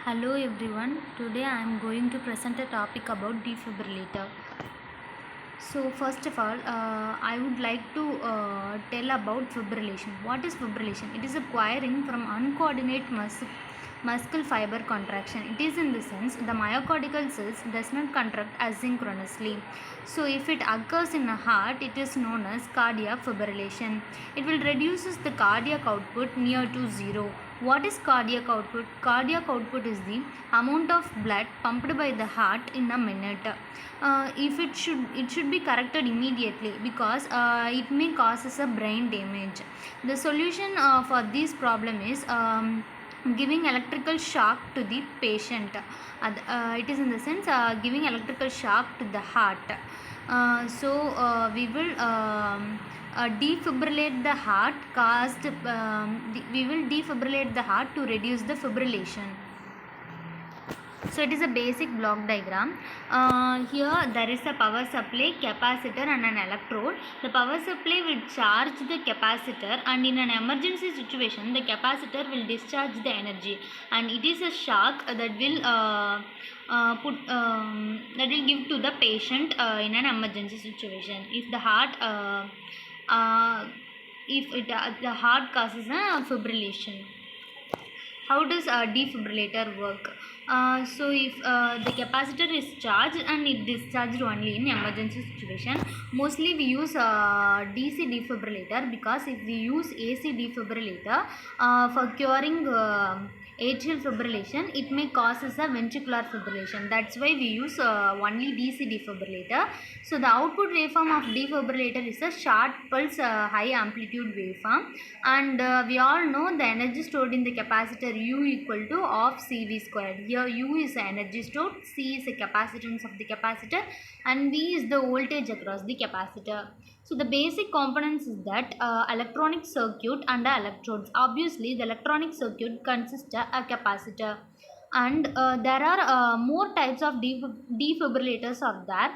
Hello everyone, today I am going to present a topic about defibrillator. So first of all, I would like to tell about fibrillation. What is fibrillation? It is acquiring from uncoordinated muscle fiber contraction. It is in the sense the myocardial cells does not contract asynchronously. So if it occurs in a heart, it is known as cardiac fibrillation. It will reduces the cardiac output near to zero. What is cardiac output? Cardiac output is the amount of blood pumped by the heart in a minute. If it should be corrected immediately because it may causes a brain damage. The solution for this problem is giving electrical shock to the patient. It is in the sense giving electrical shock to the heart. We will defibrillate the heart we will defibrillate the heart to reduce the fibrillation. So it is a basic block diagram. Here there is a power supply, capacitor and an electrode. The power supply will charge the capacitor, and in an emergency situation the capacitor will discharge the energy, and it is a shock that will give to the patient in an emergency situation. If the heart the heart causes a fibrillation. How does a defibrillator work? So if the capacitor is charged and it discharged only in emergency situation, mostly we use DC defibrillator, because if we use AC defibrillator for curing atrial fibrillation, it may causes a ventricular fibrillation. That's why we use only DC defibrillator. So the output waveform of defibrillator is a short pulse high amplitude waveform, and we all know the energy stored in the capacitor U equal to half CV squared. Here U is the energy stored, C is the capacitance of the capacitor, and V is the voltage across the capacitor. So the basic components is that electronic circuit and electrodes. Obviously the electronic circuit consists of a capacitor, and there are more types of defibrillators are there,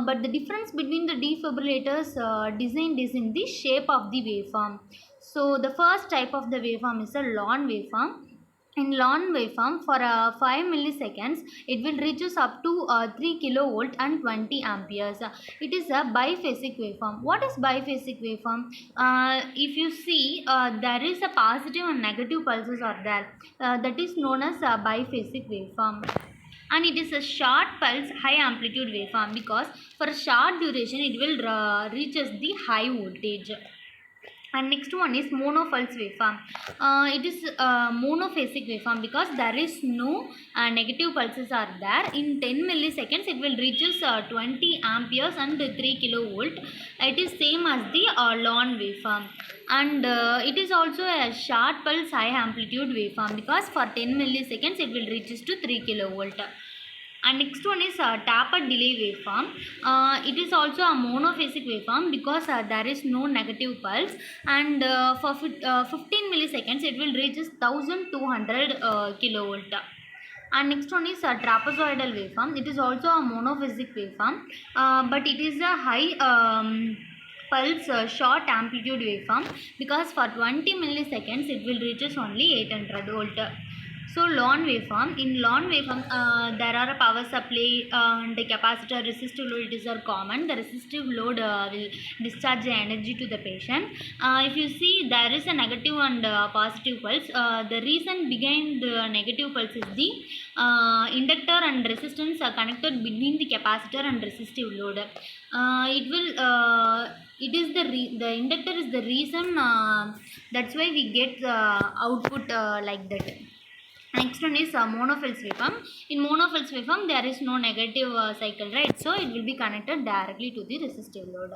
but the difference between the defibrillators designed is in the shape of the waveform. So the first type of the waveform is a lawn waveform. In lawn waveform, for 5 milliseconds it will reaches up to 3 kilovolt and 20 amperes. It is a biphasic waveform. What is biphasic waveform? If you see, there is a positive and negative pulses are there. That is known as a biphasic waveform. And it is a short pulse high amplitude waveform, because for a short duration it will reaches the high voltage. And next one is monopulse waveform. It is monophasic waveform, because there is no negative pulses are there. In 10 milliseconds it will reaches 20 amperes and 3 kilovolt. It is same as the lawn waveform, and it is also a short pulse high amplitude waveform, because for 10 milliseconds it will reaches to 3 kilovolt. And next one is tapered delay waveform. It is also a monophasic waveform, because there is no negative pulse, and for 15 milliseconds it will reach 1200 kilovolt. And next one is a trapezoidal waveform. It is also a monophasic waveform, but it is a high pulse short amplitude waveform, because for 20 milliseconds it will reaches only 800 volt. So lawn waveform. In lawn waveform, there are a power supply and the capacitor, resistive load are common. The resistive load will discharge the energy to the patient. If you see, there is a negative and positive pulse. The reason behind the negative pulse is the inductor and resistance are connected between the capacitor and resistive load. It is the inductor is the reason. That's why we get the output like that. Next one is monopulse waveform. In monopulse waveform there is no negative cycle, right? So it will be connected directly to the resistive load.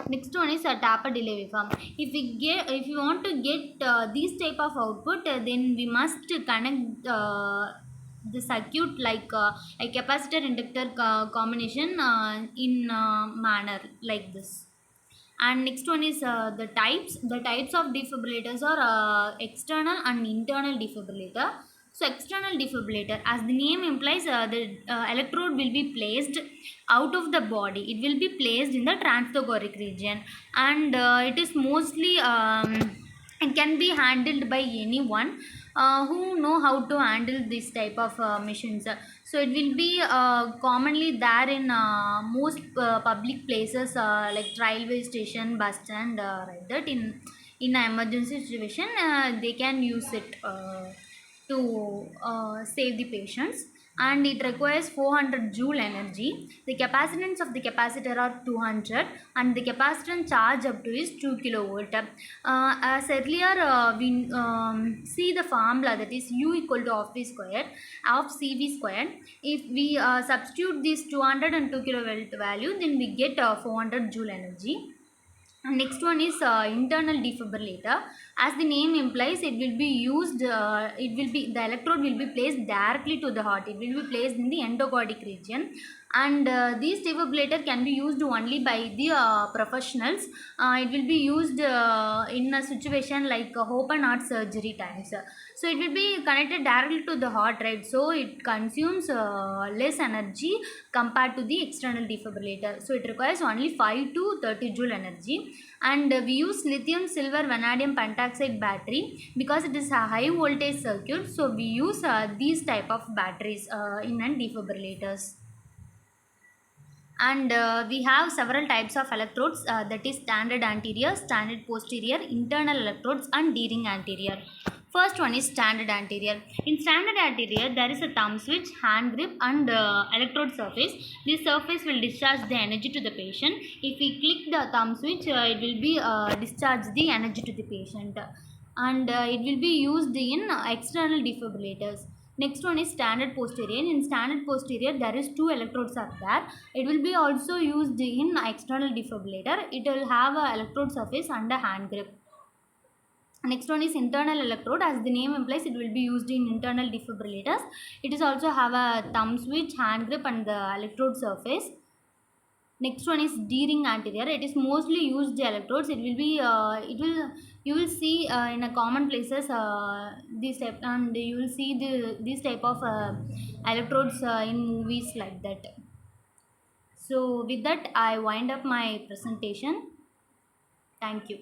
Next one is a tapered delay waveform. If you want to get these type of output, then we must connect the circuit like a capacitor inductor combination in manner like this. And next one is the types. The types of defibrillators are external and internal defibrillator. So external defibrillator, as the name implies, the electrode will be placed out of the body. It will be placed in the transthoracic region, and it is mostly it can be handled by anyone. who know how to handle this type of machines. So it will be commonly there in most public places like railway station, bus stand, like that. In an emergency situation, they can use it to save the patients, and it requires 400 joule energy. The capacitance of the capacitor are 200, and the capacitance charge up to is 2 kilovolt. As earlier we see the formula, that is U equal to of V square of CV square. If we substitute this 200 and 2 kilovolt value, then we get 400 joule energy. And next one is internal defibrillator. As the name implies, it will be used. The electrode will be placed directly to the heart. It will be placed in the endocardic region, and these defibrillator can be used only by the professionals. It will be used in a situation like open heart surgery times. So it will be connected directly to the heart, right? So it consumes less energy compared to the external defibrillator. So it requires only 5 to 30 joule energy. And we use lithium silver vanadium pentoxide battery because it is a high voltage circuit. So we use these type of batteries in and defibrillators. And we have several types of electrodes, that is standard anterior, standard posterior, internal electrodes, and D-ring anterior. First one is standard anterior. In standard anterior, there is a thumb switch, hand grip, and electrode surface. This surface will discharge the energy to the patient. If we click the thumb switch, it will be discharge the energy to the patient, and it will be used in external defibrillators. Next one is standard posterior. In standard posterior, there is two electrodes are there. It will be also used in external defibrillator. It will have a electrode surface and a hand grip. Next one is internal electrode. As the name implies, it will be used in internal defibrillators. It is also have a thumb switch, hand grip, and the electrode surface. Next one is D-ring anterior. It is mostly used electrodes. It will be you will see in a common places this type, and you will see this type of electrodes in movies like that. So with that, I wind up my presentation. Thank you.